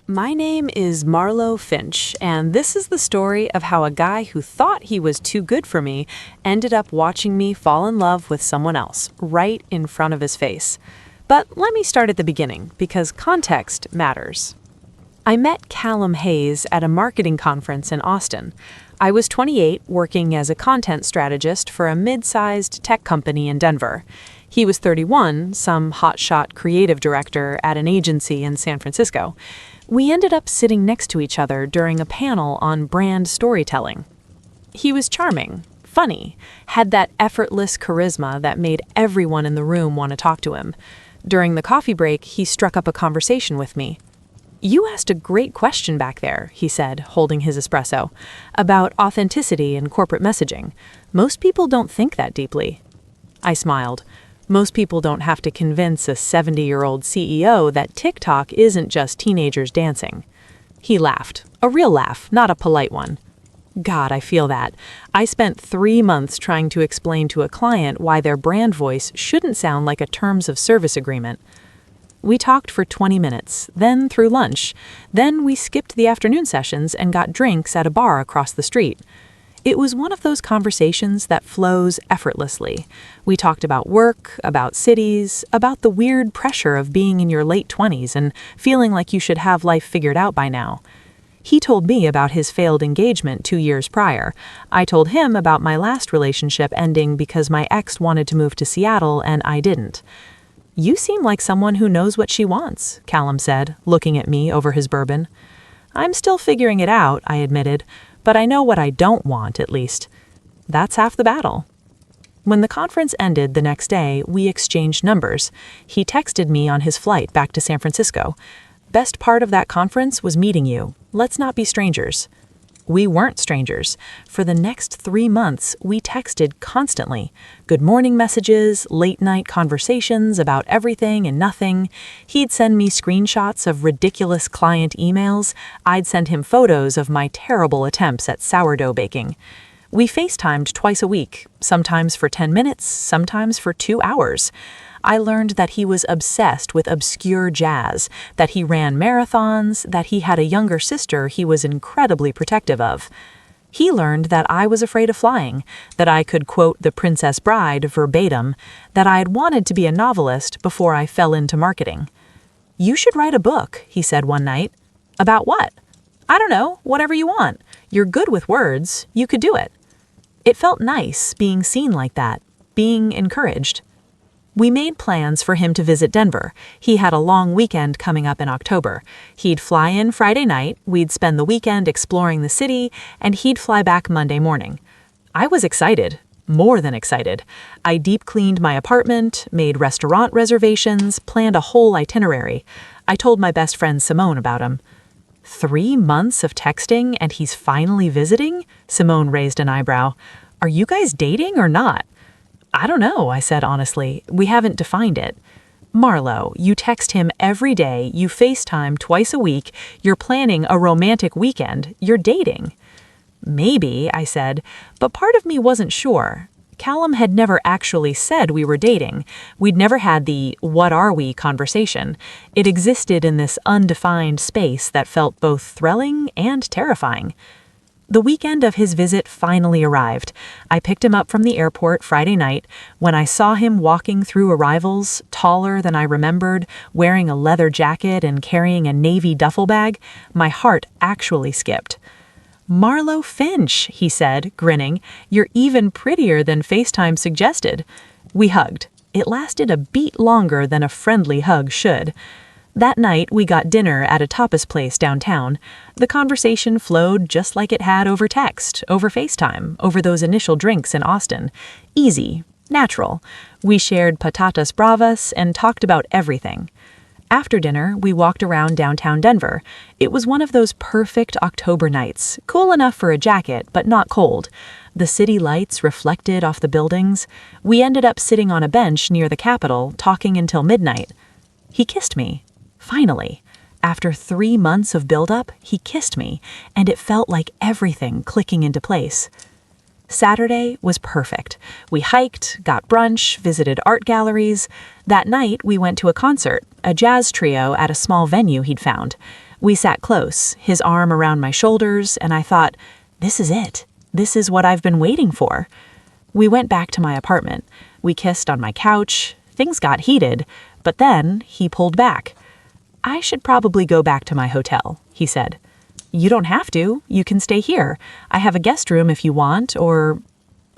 My name is Marlowe Finch, and this is the story of how a guy who thought he was too good for me ended up watching me fall in love with someone else right in front of his face. But let me start at the beginning, because context matters. I met Callum Hayes at a marketing conference in Austin. I was 28, working as a content strategist for a mid-sized tech company in Denver. He was 31, some hotshot creative director at an agency in San Francisco. We ended up sitting next to each other during a panel on brand storytelling. He was charming, funny, had that effortless charisma that made everyone in the room want to talk to him. During the coffee break, he struck up a conversation with me. "You asked a great question back there," he said, holding his espresso, "about authenticity and corporate messaging. Most people don't think that deeply." I smiled. Most people don't have to convince a 70-year-old CEO that TikTok isn't just teenagers dancing. He laughed, a real laugh, not a polite one. God, I feel that. I spent 3 months trying to explain to a client why their brand voice shouldn't sound like a terms of service agreement. We talked for 20 minutes, then through lunch. Then we skipped the afternoon sessions and got drinks at a bar across the street. It was one of those conversations that flows effortlessly. We talked about work, about cities, about the weird pressure of being in your late 20s and feeling like you should have life figured out by now. He told me about his failed engagement 2 years prior. I told him about my last relationship ending because my ex wanted to move to Seattle and I didn't. "You seem like someone who knows what she wants," Callum said, looking at me over his bourbon. "I'm still figuring it out," I admitted. "But I know what I don't want, at least." That's half the battle. When the conference ended the next day, we exchanged numbers. He texted me on his flight back to San Francisco. "Best part of that conference was meeting you. Let's not be strangers." We weren't strangers. For the next 3 months, we texted constantly. Good morning messages, late-night conversations about everything and nothing. He'd send me screenshots of ridiculous client emails. I'd send him photos of my terrible attempts at sourdough baking. We FaceTimed twice a week, sometimes for 10 minutes, sometimes for 2 hours. I learned that he was obsessed with obscure jazz, that he ran marathons, that he had a younger sister he was incredibly protective of. He learned that I was afraid of flying, that I could quote The Princess Bride verbatim, that I had wanted to be a novelist before I fell into marketing. "You should write a book," he said one night. "About what?" "I don't know, whatever you want. You're good with words. You could do it." It felt nice being seen like that, being encouraged. We made plans for him to visit Denver. He had a long weekend coming up in October. He'd fly in Friday night, we'd spend the weekend exploring the city, and he'd fly back Monday morning. I was excited, more than excited. I deep cleaned my apartment, made restaurant reservations, planned a whole itinerary. I told my best friend Simone about him. 3 months of texting and he's finally visiting? Simone raised an eyebrow. "Are you guys dating or not?" "I don't know," I said honestly. "We haven't defined it." "Marlowe, you text him every day, you FaceTime twice a week, you're planning a romantic weekend, you're dating." "Maybe," I said, but part of me wasn't sure. Callum had never actually said we were dating. We'd never had the "what are we" conversation. It existed in this undefined space that felt both thrilling and terrifying. The weekend of his visit finally arrived. I picked him up from the airport Friday night. When I saw him walking through arrivals, taller than I remembered, wearing a leather jacket and carrying a navy duffel bag, my heart actually skipped. "Marlowe Finch," he said, grinning. "You're even prettier than FaceTime suggested." We hugged. It lasted a beat longer than a friendly hug should. That night, we got dinner at a tapas place downtown. The conversation flowed just like it had over text, over FaceTime, over those initial drinks in Austin. Easy, natural. We shared patatas bravas and talked about everything. After dinner, we walked around downtown Denver. It was one of those perfect October nights, cool enough for a jacket, but not cold. The city lights reflected off the buildings. We ended up sitting on a bench near the Capitol, talking until midnight. He kissed me. Finally, after 3 months of buildup, he kissed me, and it felt like everything clicking into place. Saturday was perfect. We hiked, got brunch, visited art galleries. That night, we went to a concert, a jazz trio at a small venue he'd found. We sat close, his arm around my shoulders, and I thought, this is it. This is what I've been waiting for. We went back to my apartment. We kissed on my couch. Things got heated, but then he pulled back. I should probably go back to my hotel, he said. You don't have to. You can stay here. I have a guest room if you want, or...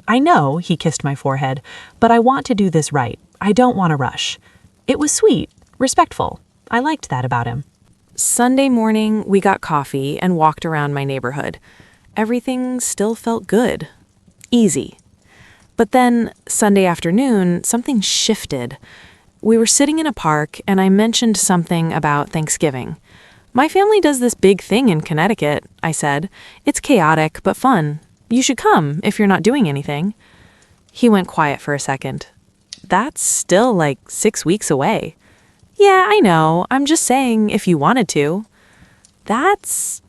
I know, he kissed my forehead, but I want to do this right. I don't want to rush. It was sweet, respectful. I liked that about him. Sunday morning, we got coffee and walked around my neighborhood. Everything still felt good. Easy. But then, Sunday afternoon, something shifted. We were sitting in a park, and I mentioned something about Thanksgiving. My family does this big thing in Connecticut, I said. It's chaotic, but fun. You should come if you're not doing anything. He went quiet for a second. That's still like 6 weeks away. Yeah, I know. I'm just saying if you wanted to. That's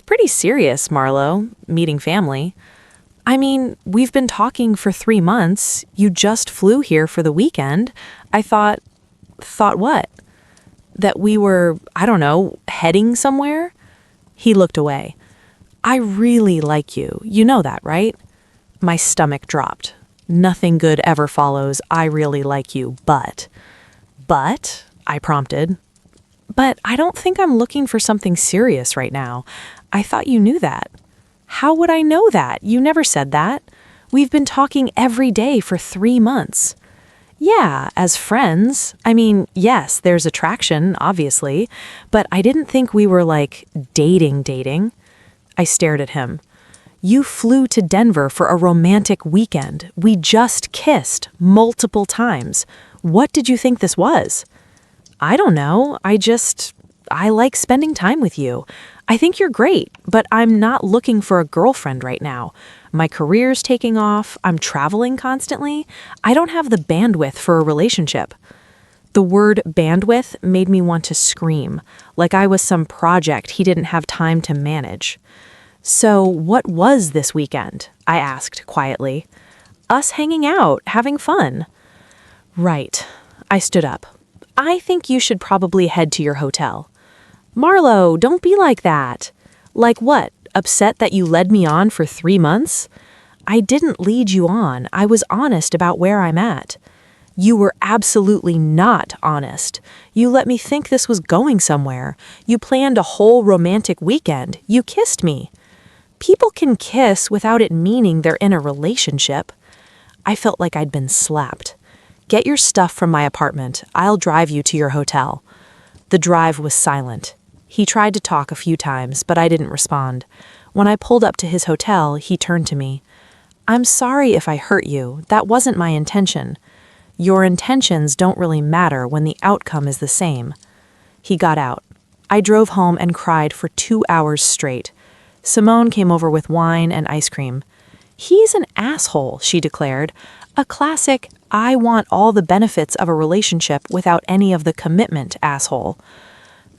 pretty serious, Marlowe, meeting family. I mean, we've been talking for 3 months. You just flew here for the weekend. I thought what? That we were, I don't know, heading somewhere? He looked away. I really like you. You know that, right? My stomach dropped. Nothing good ever follows, I really like you, but... But? I prompted. But I don't think I'm looking for something serious right now. I thought you knew that. How would I know that? You never said that. We've been talking every day for 3 months. Yeah, as friends. I mean, yes, there's attraction, obviously, but I didn't think we were like dating. I stared at him. You flew to Denver for a romantic weekend. We just kissed multiple times. What did you think this was? I don't know. I like spending time with you. I think you're great, but I'm not looking for a girlfriend right now. My career's taking off. I'm traveling constantly. I don't have the bandwidth for a relationship. The word bandwidth made me want to scream, like I was some project he didn't have time to manage. So what was this weekend? I asked quietly. Us hanging out, having fun. Right. I stood up. I think you should probably head to your hotel. Marlowe, don't be like that. Like what? Upset that you led me on for 3 months? I didn't lead you on. I was honest about where I'm at. You were absolutely not honest. You let me think this was going somewhere. You planned a whole romantic weekend. You kissed me. People can kiss without it meaning they're in a relationship. I felt like I'd been slapped. Get your stuff from my apartment. I'll drive you to your hotel. The drive was silent. He tried to talk a few times, but I didn't respond. When I pulled up to his hotel, he turned to me. I'm sorry if I hurt you. That wasn't my intention. Your intentions don't really matter when the outcome is the same. He got out. I drove home and cried for 2 hours straight. Simone came over with wine and ice cream. He's an asshole, she declared. A classic, I want all the benefits of a relationship without any of the commitment asshole.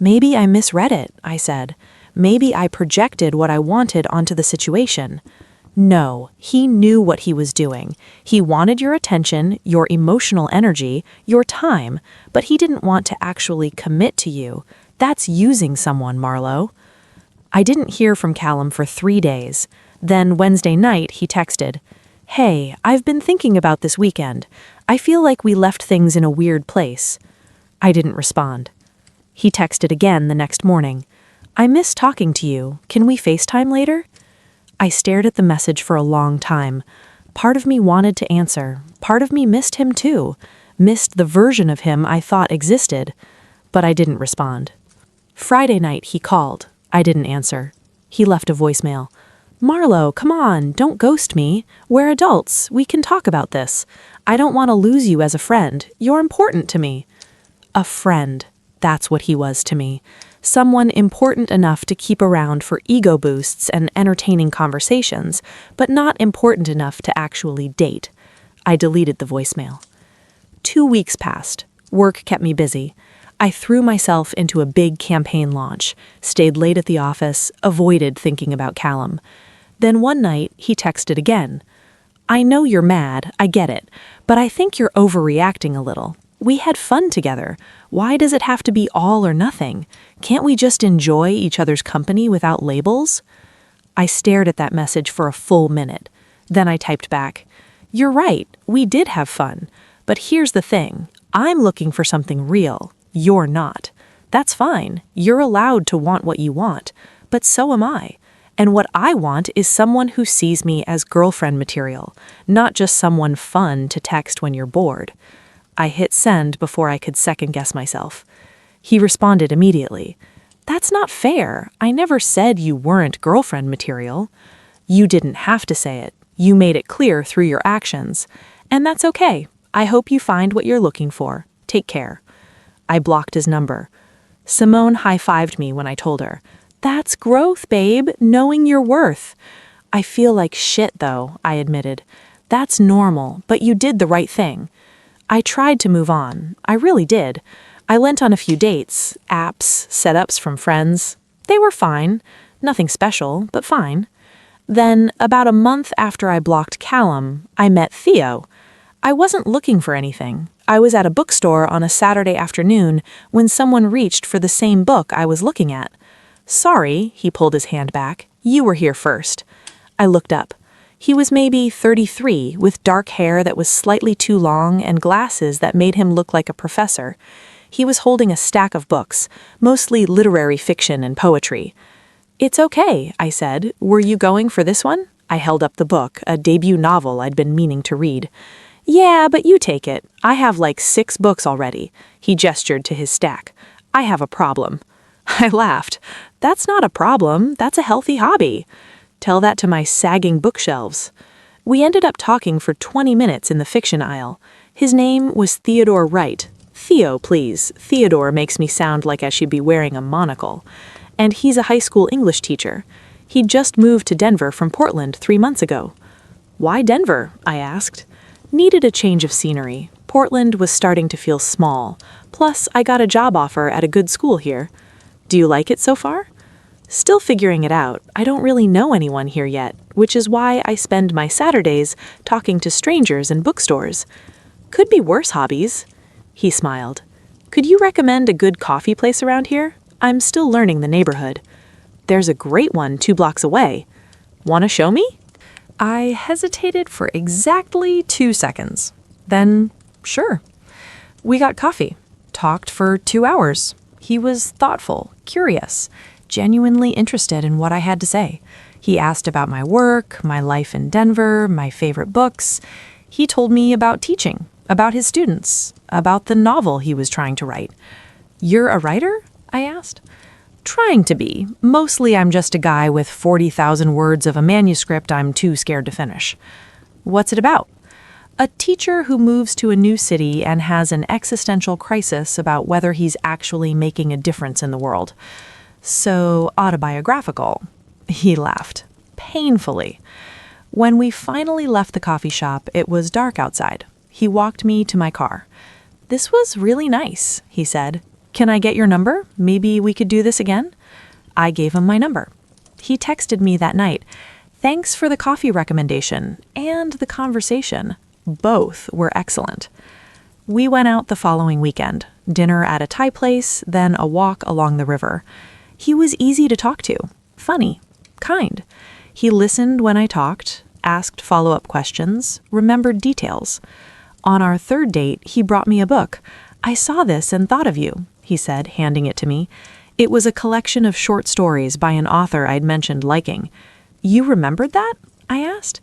Maybe I misread it, I said. Maybe I projected what I wanted onto the situation. No, he knew what he was doing. He wanted your attention, your emotional energy, your time, but he didn't want to actually commit to you. That's using someone, Marlowe. I didn't hear from Callum for 3 days. Then Wednesday night, he texted, Hey, I've been thinking about this weekend. I feel like we left things in a weird place. I didn't respond. He texted again the next morning. I miss talking to you. Can we FaceTime later? I stared at the message for a long time. Part of me wanted to answer. Part of me missed him too. Missed the version of him I thought existed. But I didn't respond. Friday night he called. I didn't answer. He left a voicemail. Marlowe, come on, don't ghost me. We're adults. We can talk about this. I don't want to lose you as a friend. You're important to me. A friend. That's what he was to me. Someone important enough to keep around for ego boosts and entertaining conversations, but not important enough to actually date. I deleted the voicemail. 2 weeks passed. Work kept me busy. I threw myself into a big campaign launch, stayed late at the office, avoided thinking about Callum. Then one night, he texted again. I know you're mad, I get it, but I think you're overreacting a little. We had fun together. Why does it have to be all or nothing? Can't we just enjoy each other's company without labels? I stared at that message for a full minute. Then I typed back, "You're right, we did have fun. But here's the thing, I'm looking for something real. You're not. That's fine. You're allowed to want what you want. But so am I. And what I want is someone who sees me as girlfriend material, not just someone fun to text when you're bored." I hit send before I could second-guess myself. He responded immediately. "That's not fair. I never said you weren't girlfriend material." "You didn't have to say it. You made it clear through your actions. And that's okay. I hope you find what you're looking for. Take care." I blocked his number. Simone high-fived me when I told her, "That's growth, babe, knowing your worth." "I feel like shit, though," I admitted. "That's normal, but you did the right thing." I tried to move on. I really did. I went on a few dates, apps, setups from friends. They were fine. Nothing special, but fine. Then, about a month after I blocked Callum, I met Theo. I wasn't looking for anything. I was at a bookstore on a Saturday afternoon when someone reached for the same book I was looking at. "Sorry," he pulled his hand back. "You were here first." I looked up. He was maybe 33, with dark hair that was slightly too long and glasses that made him look like a professor. He was holding a stack of books, mostly literary fiction and poetry. "It's okay," I said. "Were you going for this one?" I held up the book, a debut novel I'd been meaning to read. "Yeah, but you take it. I have like 6 books already." He gestured to his stack. "I have a problem." I laughed. "That's not a problem. That's a healthy hobby." Tell that to my sagging bookshelves. We ended up talking for 20 minutes in the fiction aisle. His name was Theodore Wright. Theo, please. Theodore makes me sound like I should be wearing a monocle. And he's a high school English teacher. He'd just moved to Denver from Portland 3 months ago. "Why Denver?" I asked. Needed a change of scenery. Portland was starting to feel small. Plus, I got a job offer at a good school here. "Do you like it so far?" "Still figuring it out. I don't really know anyone here yet, which is why I spend my Saturdays talking to strangers in bookstores. Could be worse hobbies." He smiled. "Could you recommend a good coffee place around here? I'm still learning the neighborhood." "There's a great one 2 blocks away. Want to show me?" I hesitated for exactly 2 seconds. Then, sure. We got coffee. Talked for 2 hours. He was thoughtful, curious, genuinely interested in what I had to say. He asked about my work, my life in Denver, my favorite books. He told me about teaching, about his students, about the novel he was trying to write. "You're a writer?" I asked. "Trying to be. Mostly I'm just a guy with 40,000 words of a manuscript I'm too scared to finish." "What's it about?" "A teacher who moves to a new city and has an existential crisis about whether he's actually making a difference in the world." "So autobiographical." He laughed, painfully. When we finally left the coffee shop, it was dark outside. He walked me to my car. "This was really nice," he said. "Can I get your number? Maybe we could do this again?" I gave him my number. He texted me that night. "Thanks for the coffee recommendation and the conversation. Both were excellent." We went out the following weekend, dinner at a Thai place, then a walk along the river. He was easy to talk to, funny, kind. He listened when I talked, asked follow-up questions, remembered details. On our 3rd date, he brought me a book. "I saw this and thought of you," he said, handing it to me. It was a collection of short stories by an author I'd mentioned liking. "You remembered that?" I asked.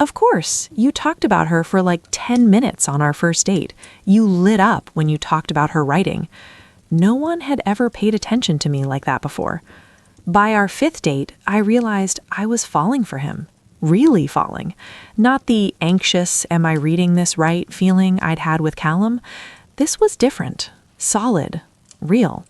"Of course. You talked about her for like 10 minutes on our 1st date. You lit up when you talked about her writing." No one had ever paid attention to me like that before. By our 5th date, I realized I was falling for him. Really falling. Not the anxious, am I reading this right feeling I'd had with Callum. This was different, solid, real.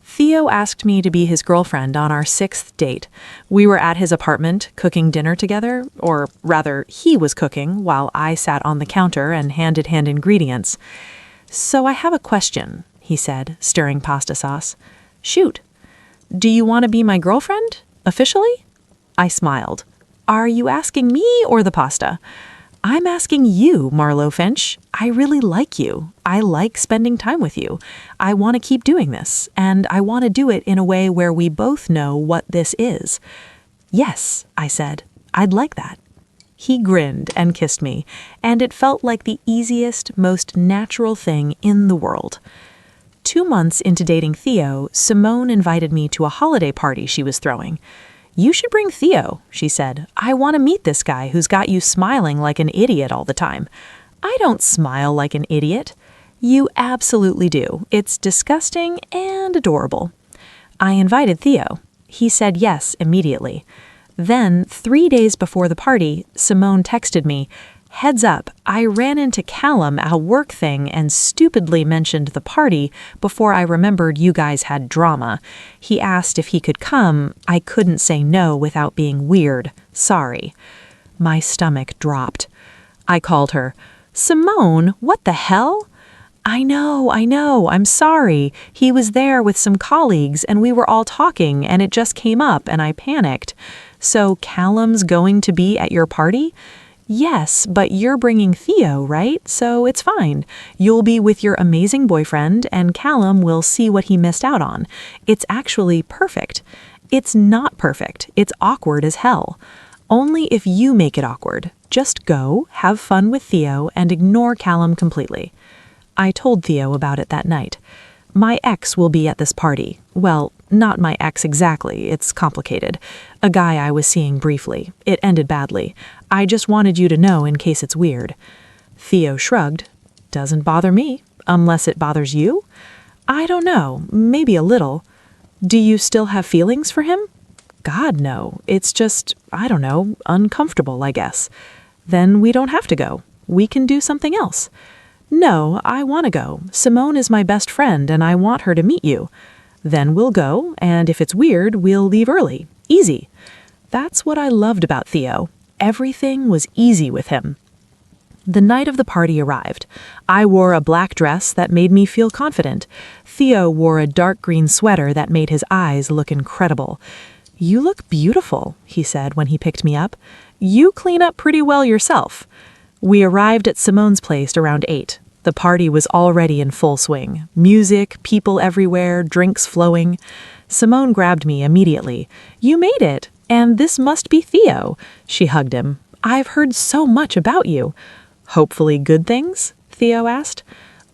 Theo asked me to be his girlfriend on our 6th date. We were at his apartment cooking dinner together, or rather, he was cooking while I sat on the counter and handed him ingredients. "So I have a question," he said, stirring pasta sauce. "Shoot. Do you want to be my girlfriend? Officially?" I smiled. "Are you asking me or the pasta?" I'm asking you, Marlowe Finch. I really like you. I like spending time with you. I want to keep doing this, and I want to do it in a way where we both know what this is. Yes, I said. I'd like that. He grinned and kissed me, and it felt like the easiest, most natural thing in the world. 2 months into dating Theo, Simone invited me to a holiday party she was throwing. You should bring Theo, she said. I want to meet this guy who's got you smiling like an idiot all the time. I don't smile like an idiot. You absolutely do. It's disgusting and adorable. I invited Theo. He said yes immediately. Then, 3 days before the party, Simone texted me, "Heads up, I ran into Callum at a work thing and stupidly mentioned the party before I remembered you guys had drama. He asked if he could come. I couldn't say no without being weird. Sorry." My stomach dropped. I called her. "Simone, what the hell?" I know, I'm sorry. He was there with some colleagues and we were all talking and it just came up and I panicked. So Callum's going to be at your party? Yes, but you're bringing Theo, right? So it's fine. You'll be with your amazing boyfriend and Callum will see what he missed out on. It's actually perfect. It's not perfect. It's awkward as hell. Only if you make it awkward. Just go, have fun with Theo, and ignore Callum completely. I told Theo about it that night. My ex will be at this party. Well, not my ex exactly. It's complicated. A guy I was seeing briefly. It ended badly. I just wanted you to know in case it's weird. Theo shrugged. Doesn't bother me, unless it bothers you? I don't know. Maybe a little. Do you still have feelings for him? God, no. It's just, I don't know, uncomfortable, I guess. Then we don't have to go. We can do something else. No, I want to go. Simone is my best friend and I want her to meet you. Then we'll go, and if it's weird, we'll leave early. Easy. That's what I loved about Theo. Everything was easy with him. The night of the party arrived. I wore a black dress that made me feel confident. Theo wore a dark green sweater that made his eyes look incredible. You look beautiful, he said when he picked me up. You clean up pretty well yourself. We arrived at Simone's place around 8. The party was already in full swing. Music, people everywhere, drinks flowing. Simone grabbed me immediately. You made it, and this must be Theo. She hugged him. I've heard so much about you. Hopefully good things? Theo asked.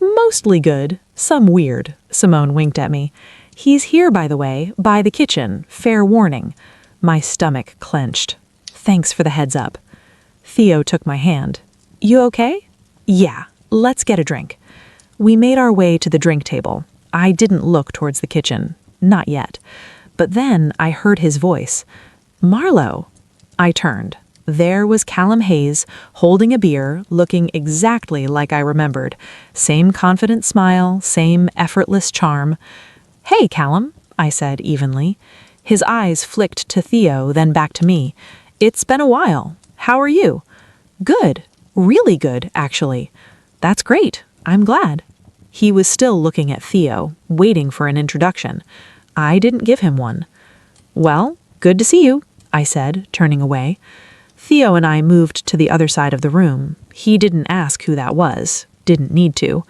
Mostly good, some weird. Simone winked at me. He's here, by the way, by the kitchen. Fair warning. My stomach clenched. Thanks for the heads up. Theo took my hand. You okay? Yeah, let's get a drink. We made our way to the drink table. I didn't look towards the kitchen. Not yet. But then I heard his voice. Marlowe. I turned. There was Callum Hayes, holding a beer, looking exactly like I remembered. Same confident smile, same effortless charm. Hey, Callum, I said evenly. His eyes flicked to Theo, then back to me. It's been a while. How are you? Good. Really good, actually. That's great. I'm glad. He was still looking at Theo, waiting for an introduction. I didn't give him one. Well, good to see you, I said, turning away. Theo and I moved to the other side of the room. He didn't ask who that was. Didn't need to.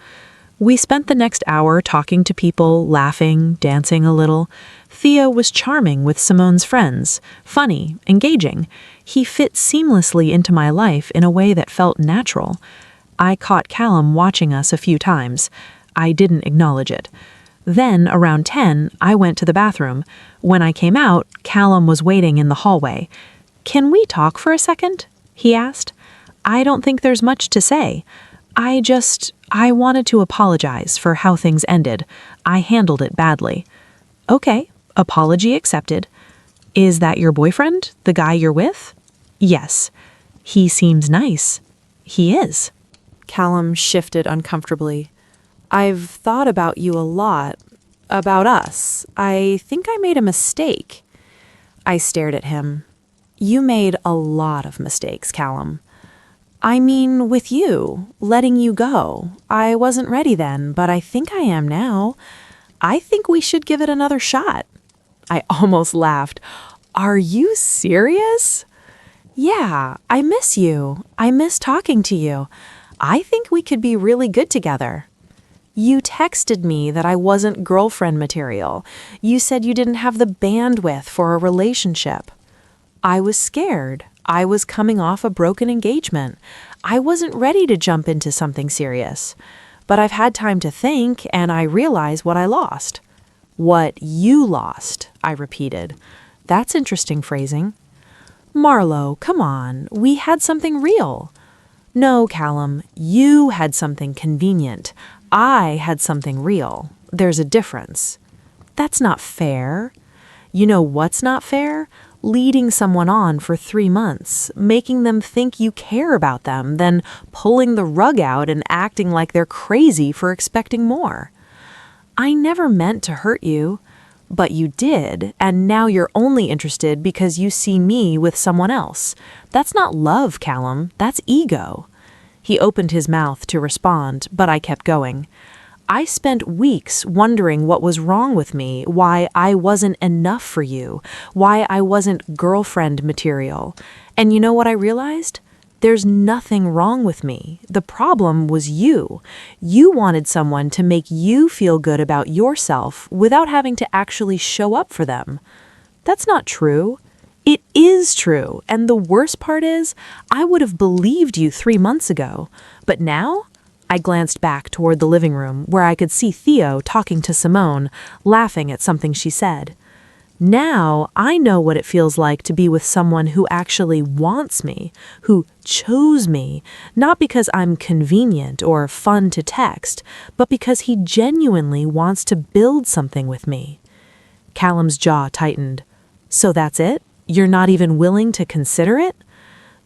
We spent the next hour talking to people, laughing, dancing a little. Theo was charming with Simone's friends, funny, engaging. He fit seamlessly into my life in a way that felt natural. I caught Callum watching us a few times. I didn't acknowledge it. Then, around 10, I went to the bathroom. When I came out, Callum was waiting in the hallway. Can we talk for a second? He asked. I don't think there's much to say. I wanted to apologize for how things ended. I handled it badly. Okay, apology accepted. Is that your boyfriend, the guy you're with? Yes. He seems nice. He is. Callum shifted uncomfortably. I've thought about you a lot. About us. I think I made a mistake. I stared at him. You made a lot of mistakes, Callum. I mean, with you, letting you go. I wasn't ready then, but I think I am now. I think we should give it another shot. I almost laughed. Are you serious? Yeah, I miss you. I miss talking to you. I think we could be really good together. You texted me that I wasn't girlfriend material. You said you didn't have the bandwidth for a relationship. I was scared. I was coming off a broken engagement. I wasn't ready to jump into something serious. But I've had time to think, and I realize what I lost. What you lost, I repeated. That's interesting phrasing. Marlowe, come on, we had something real. No, Callum, you had something convenient. I had something real. There's a difference. That's not fair. You know what's not fair? Leading someone on for 3 months, making them think you care about them, then pulling the rug out and acting like they're crazy for expecting more. I never meant to hurt you, but you did, and now you're only interested because you see me with someone else. That's not love, Callum. That's ego. He opened his mouth to respond, but I kept going. I spent weeks wondering what was wrong with me, why I wasn't enough for you, why I wasn't girlfriend material. And you know what I realized? There's nothing wrong with me. The problem was you. You wanted someone to make you feel good about yourself without having to actually show up for them. That's not true. It is true. And the worst part is, I would have believed you 3 months ago. But now? I glanced back toward the living room where I could see Theo talking to Simone, laughing at something she said. Now I know what it feels like to be with someone who actually wants me, who chose me, not because I'm convenient or fun to text, but because he genuinely wants to build something with me. Callum's jaw tightened. So that's it? You're not even willing to consider it?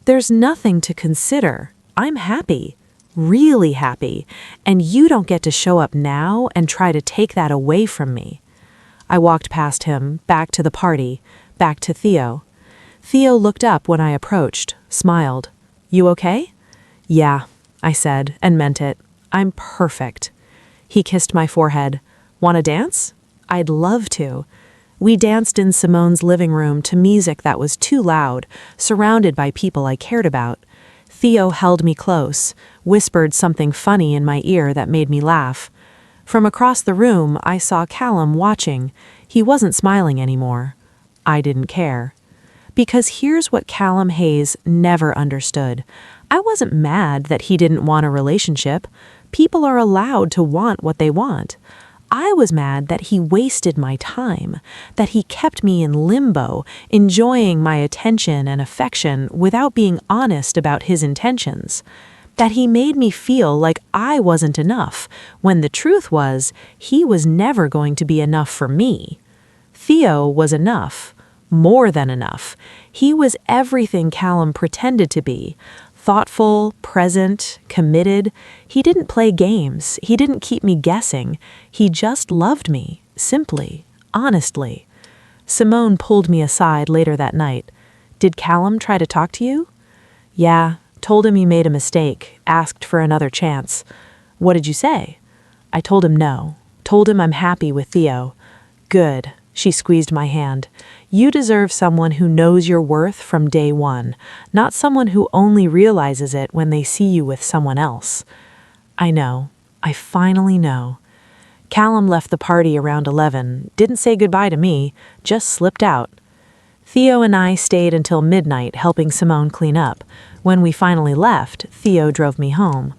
There's nothing to consider. I'm happy. Really happy, and you don't get to show up now and try to take that away from me. I walked past him, back to the party, back to Theo. Theo looked up when I approached, smiled. You okay? Yeah, I said, and meant it. I'm perfect. He kissed my forehead. Want to dance? I'd love to. We danced in Simone's living room to music that was too loud, surrounded by people I cared about. Theo held me close, whispered something funny in my ear that made me laugh. From across the room, I saw Callum watching. He wasn't smiling anymore. I didn't care. Because here's what Callum Hayes never understood. I wasn't mad that he didn't want a relationship. People are allowed to want what they want. I was mad that he wasted my time, that he kept me in limbo, enjoying my attention and affection without being honest about his intentions. That he made me feel like I wasn't enough, when the truth was, he was never going to be enough for me. Theo was enough, more than enough. He was everything Callum pretended to be. Thoughtful, present, committed. He didn't play games. He didn't keep me guessing. He just loved me, simply, honestly. Simone pulled me aside later that night. Did Callum try to talk to you? Yeah. Told him you made a mistake, asked for another chance. What did you say? I told him no. Told him I'm happy with Theo. Good. She squeezed my hand. You deserve someone who knows your worth from day one, not someone who only realizes it when they see you with someone else. I know. I finally know. Callum left the party around 11, didn't say goodbye to me, just slipped out. Theo and I stayed until midnight helping Simone clean up. When we finally left, Theo drove me home.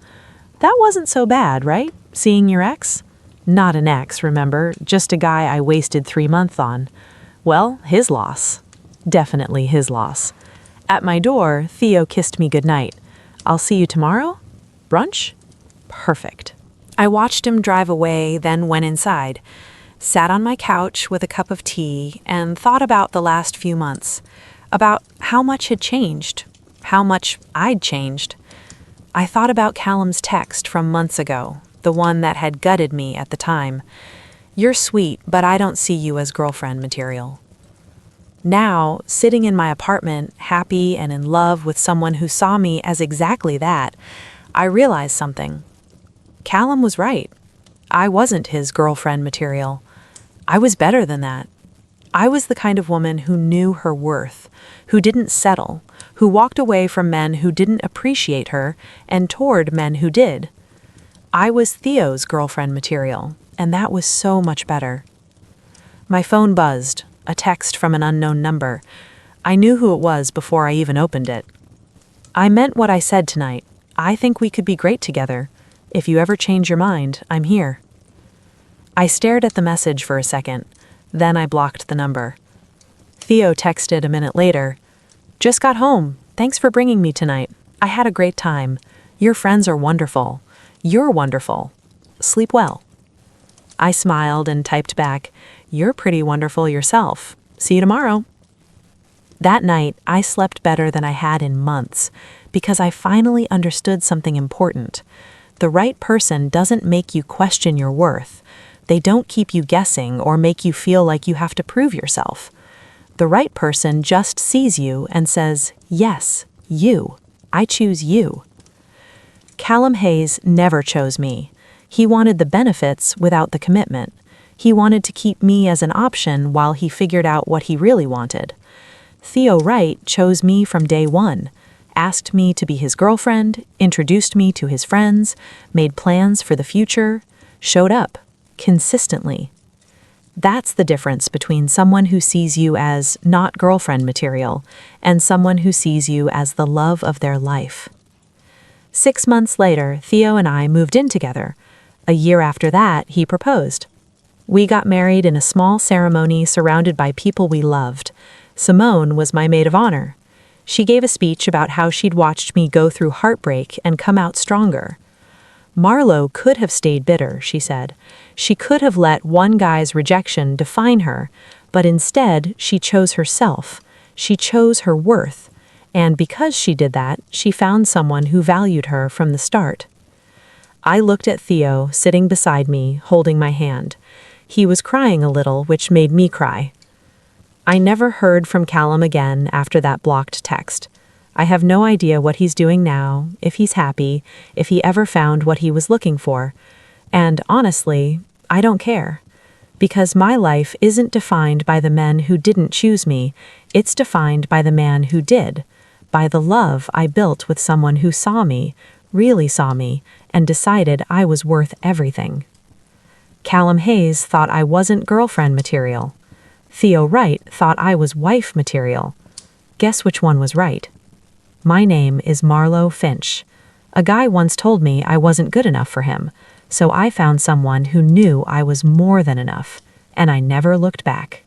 That wasn't so bad, right? Seeing your ex? Not an ex, remember, just a guy I wasted 3 months on. Well, his loss. Definitely his loss. At my door, Theo kissed me goodnight. I'll see you tomorrow? Brunch? Perfect. I watched him drive away, then went inside. Sat on my couch with a cup of tea and thought about the last few months, about how much had changed, how much I'd changed. I thought about Callum's text from months ago, the one that had gutted me at the time. You're sweet, but I don't see you as girlfriend material. Now, sitting in my apartment, happy and in love with someone who saw me as exactly that, I realized something. Callum was right. I wasn't his girlfriend material. I was better than that. I was the kind of woman who knew her worth, who didn't settle, who walked away from men who didn't appreciate her and toward men who did. I was Theo's girlfriend material, and that was so much better. My phone buzzed, a text from an unknown number. I knew who it was before I even opened it. I meant what I said tonight. I think we could be great together. If you ever change your mind, I'm here. I stared at the message for a second. Then I blocked the number. Theo texted a minute later. Just got home. Thanks for bringing me tonight. I had a great time. Your friends are wonderful. You're wonderful. Sleep well. I smiled and typed back, You're pretty wonderful yourself. See you tomorrow. That night, I slept better than I had in months because I finally understood something important. The right person doesn't make you question your worth. They don't keep you guessing or make you feel like you have to prove yourself. The right person just sees you and says, yes, you. I choose you. Callum Hayes never chose me. He wanted the benefits without the commitment. He wanted to keep me as an option while he figured out what he really wanted. Theo Wright chose me from day one, asked me to be his girlfriend, introduced me to his friends, made plans for the future, showed up. Consistently. That's the difference between someone who sees you as not girlfriend material and someone who sees you as the love of their life. 6 months later, Theo and I moved in together. A year after that, he proposed. We got married in a small ceremony surrounded by people we loved. Simone was my maid of honor. She gave a speech about how she'd watched me go through heartbreak and come out stronger. Marlowe could have stayed bitter, she said. She could have let one guy's rejection define her, but instead she chose herself. She chose her worth. And because she did that, she found someone who valued her from the start. I looked at Theo, sitting beside me, holding my hand. He was crying a little, which made me cry. I never heard from Callum again after that blocked text. I have no idea what he's doing now, if he's happy, if he ever found what he was looking for. And honestly, I don't care. Because my life isn't defined by the men who didn't choose me, it's defined by the man who did, by the love I built with someone who saw me, really saw me, and decided I was worth everything. Callum Hayes thought I wasn't girlfriend material. Theo Wright thought I was wife material. Guess which one was right? My name is Marlowe Finch. A guy once told me I wasn't good enough for him, so I found someone who knew I was more than enough, and I never looked back.